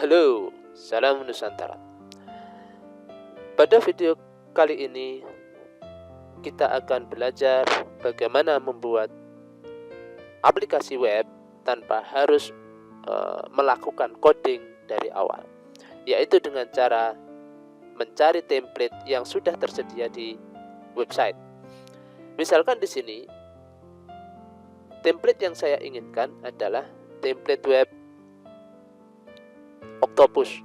Halo, salam Nusantara. Pada video kali ini kita akan belajar bagaimana membuat aplikasi web tanpa harus melakukan coding dari awal, yaitu dengan cara mencari template yang sudah tersedia di website. Misalkan di sini template yang saya inginkan adalah template web Octopus.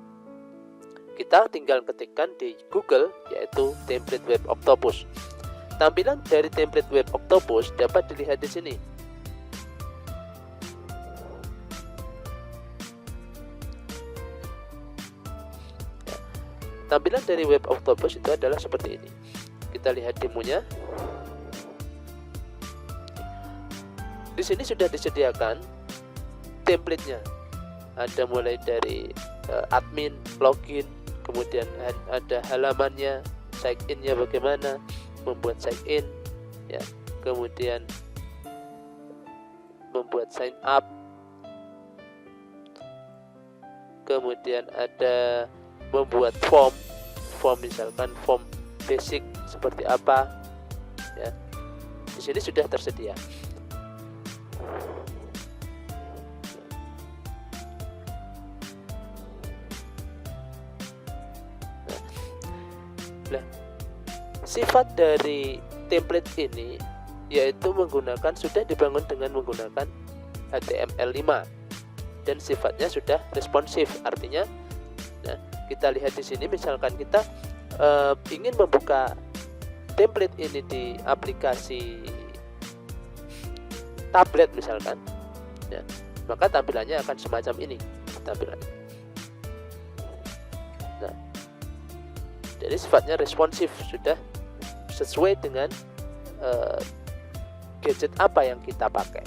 Kita tinggal ketikkan di Google yaitu template web Octopus. Tampilan dari template web Octopus dapat dilihat di sini. Tampilan dari web Octopus itu adalah seperti ini. Kita lihat demonya. Di sini sudah disediakan template-nya. Ada mulai dari admin, login, kemudian ada halamannya, sign in-nya bagaimana, membuat sign in, ya, kemudian membuat sign up, kemudian ada membuat form misalkan form basic seperti apa, ya. Di sini sudah tersedia. Nah, sifat dari template ini yaitu sudah dibangun dengan menggunakan HTML5 dan sifatnya sudah responsif. Artinya, nah, kita lihat di sini misalkan kita ingin membuka template ini di aplikasi tablet misalkan, ya, maka tampilannya akan semacam ini tampilannya. Nah, jadi sifatnya responsif, sudah sesuai dengan gadget apa yang kita pakai.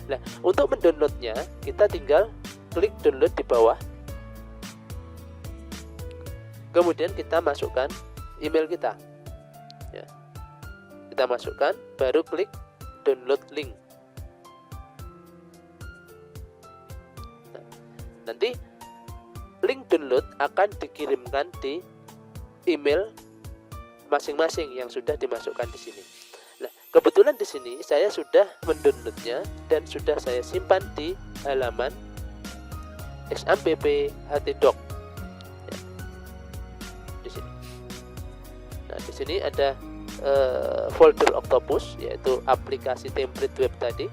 Nah, untuk mendownloadnya kita tinggal klik download di bawah. Kemudian kita masukkan email kita, ya. Kita masukkan, baru klik download link. Nah, nanti link download akan dikirimkan di email masing-masing yang sudah dimasukkan di sini. Nah, kebetulan di sini saya sudah mendownloadnya dan sudah saya simpan di halaman XAMPP htdoc. Ya, di sini. Nah, di sini ada folder Octopus, yaitu aplikasi template web tadi.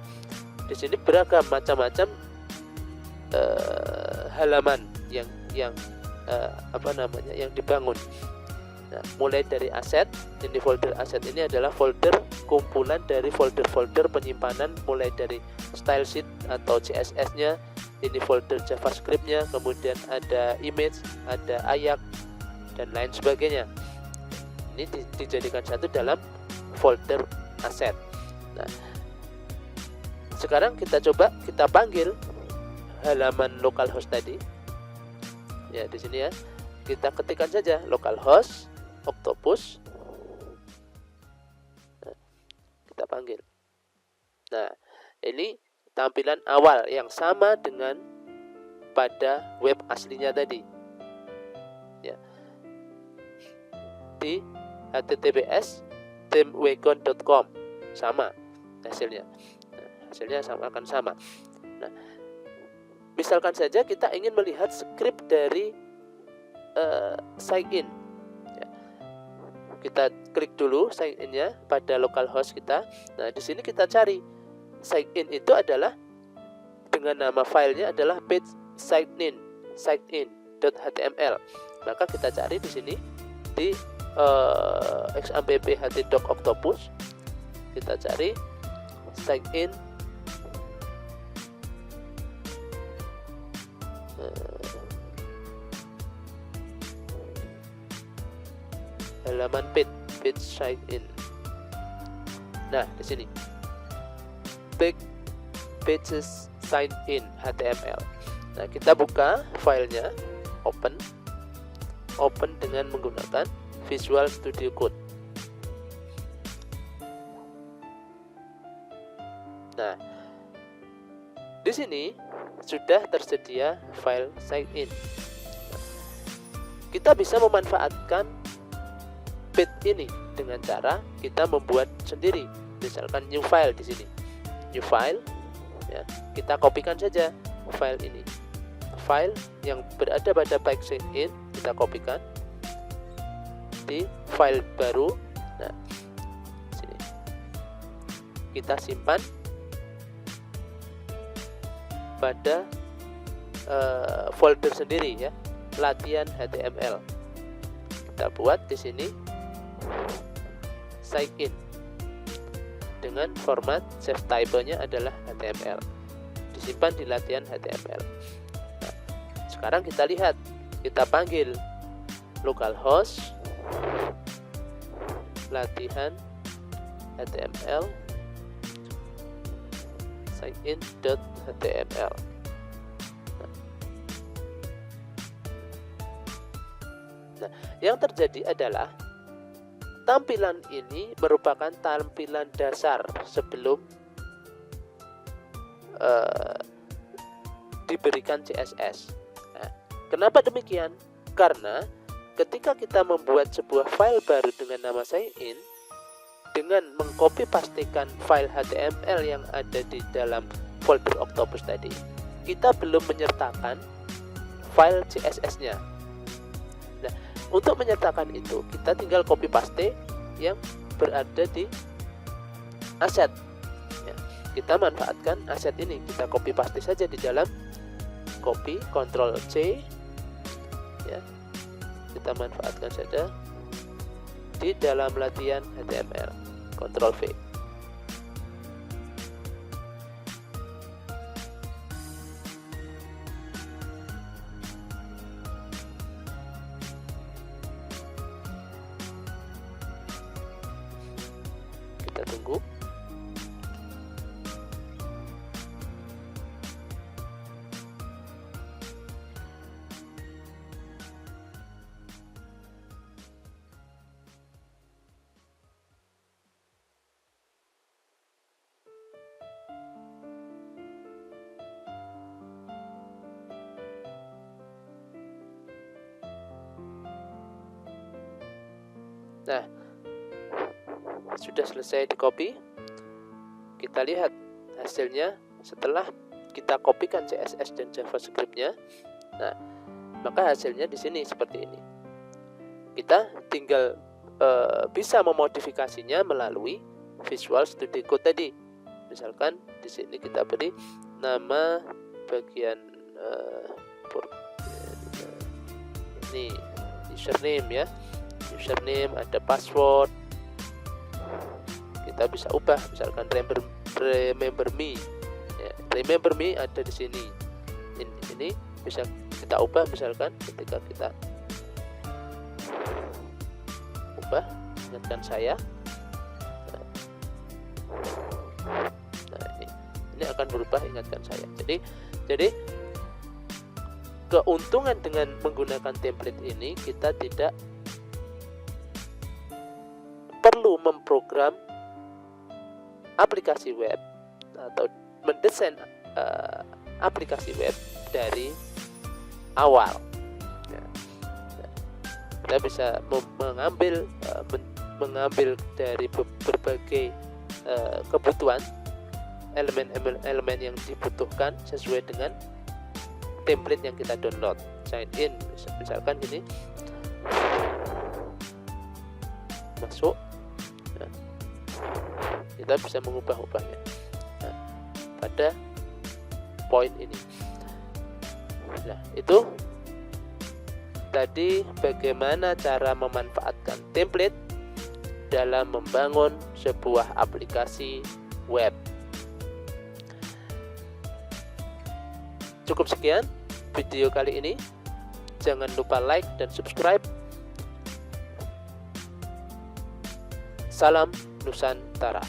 Di sini beragam macam-macam halaman yang yang dibangun. Nah, mulai dari aset, ini folder aset ini adalah folder kumpulan dari folder-folder penyimpanan mulai dari style sheet atau CSS-nya, ini folder JavaScript-nya, kemudian ada image, ada Ajax dan lain sebagainya. Ini dijadikan satu dalam folder aset. Nah, sekarang kita coba kita panggil halaman localhost tadi. Ya, di sini ya. Kita ketikkan saja localhost Octopus. Nah, kita panggil. Nah, ini tampilan awal yang sama dengan pada web aslinya tadi. Ya. Di https://themewagon.com sama hasilnya. Nah, hasilnya akan sama. Nah, misalkan saja kita ingin melihat script dari sign in. Ya. Kita klik dulu sign in-nya pada localhost kita. Nah, di sini kita cari sign in itu adalah dengan nama filenya adalah page signin.html. Maka kita cari di sini di XAMPP htdoc Octopus. Kita cari sign in halaman page sign in. Nah, di sini pages sign in HTML. Nah, kita buka filenya, open dengan menggunakan Visual Studio Code. Nah, di sini sudah tersedia file sign in. kita bisa memanfaatkan page ini dengan cara kita membuat sendiri. Misalkan new file di sini, new file, ya, kita kopikan saja file ini, file yang berada pada page in, kita kopikan di file baru. Nah, sini kita simpan pada folder sendiri, ya, latihan HTML. Kita buat di sini sign in dengan format save type-nya adalah HTML, disimpan di latihan HTML. Nah, sekarang kita lihat, kita panggil localhost latihan HTML signin.html. Nah, yang terjadi adalah tampilan ini merupakan tampilan dasar sebelum diberikan CSS. Nah, kenapa demikian? Karena ketika kita membuat sebuah file baru dengan nama sign-in, dengan mengcopy pastikan file HTML yang ada di dalam folder Octopus tadi, kita belum menyertakan file CSS-nya. Nah, untuk menyertakan itu, kita tinggal copy paste yang berada di aset. Ya, kita manfaatkan aset ini, kita copy paste saja di dalam copy, Ctrl C, ya, kita manfaatkan saja di dalam latihan HTML, Ctrl V. Kita tunggu. Nah, sudah selesai di copy. Kita lihat hasilnya setelah kita kopikan CSS dan JavaScript-nya. Nah, maka hasilnya di sini seperti ini. Kita tinggal bisa memodifikasinya melalui Visual Studio Code tadi. Misalkan di sini kita beri nama bagian ini username, ya. Username, ada password. Kita bisa ubah, misalkan remember me, ya, remember me ada di sini. Ini bisa kita ubah, misalkan ketika kita ubah, ingatkan saya. Nah, ini akan berubah, ingatkan saya. Jadi keuntungan dengan menggunakan template ini, kita tidak perlu memprogram aplikasi web atau mendesain aplikasi web dari awal. Ya. Kita bisa mengambil dari berbagai kebutuhan, elemen-elemen yang dibutuhkan sesuai dengan template yang kita download. Sign in, misalkan ini masuk. Nah, kita bisa mengubah-ubahnya pada poin ini. Nah, itu tadi bagaimana cara memanfaatkan template dalam membangun sebuah aplikasi web. Cukup sekian video kali ini. Jangan lupa like dan subscribe. Salam Nusantara.